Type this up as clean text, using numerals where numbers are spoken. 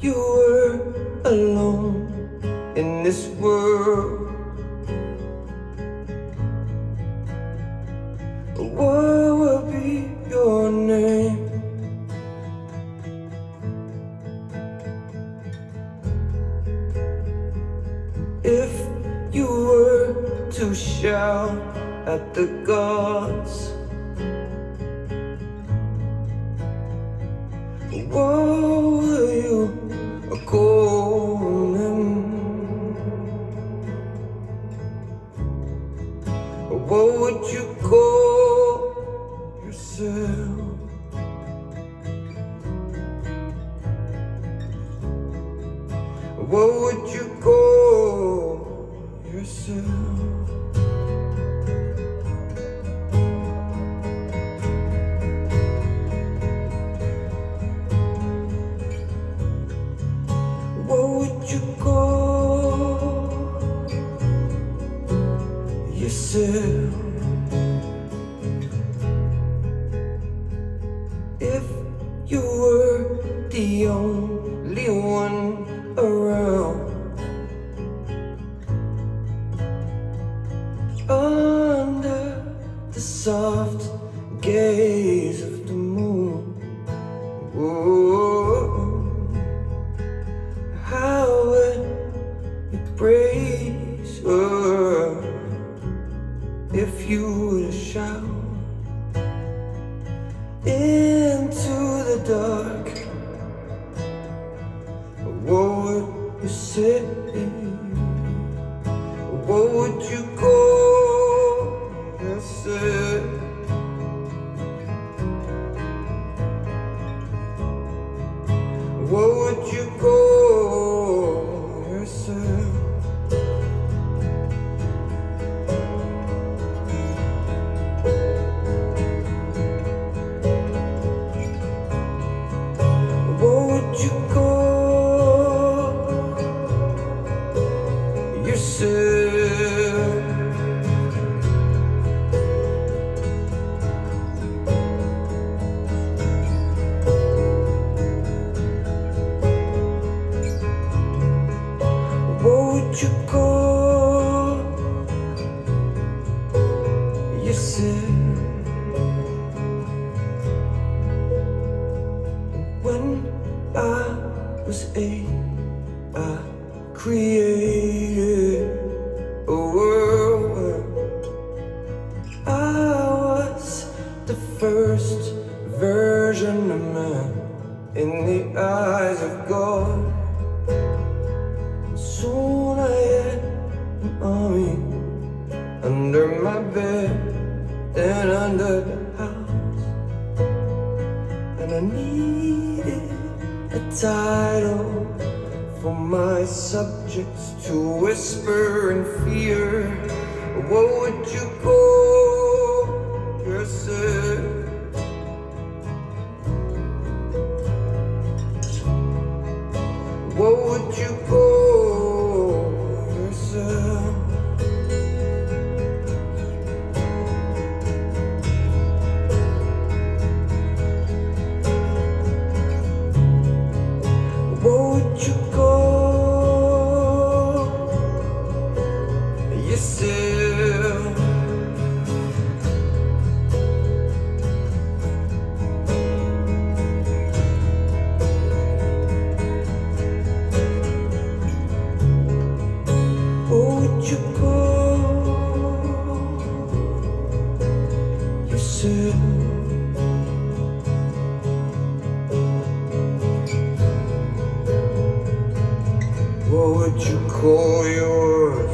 you were alone in this world, what would be your name? If you were to shout at the gods, what will you call them? What would you call yourself? What would you call yourself? What would you call yourself? If you were the only one around, under the soft gaze of the moon, whoa, how would you praise her if you were to shout into the dark? What would you say? What would you call yourself? What would you call yourself? What would you call yourself? What would you call yourself? When I was 8, I created a world. I was the first version of man in the eyes of God. Soon I had an army under my bed and under the house, and I needed a title for my subjects to whisper in fear. What would you call yourself? What would you call yourself? What would you call yourself? What would you call yourself? What would you call yourself?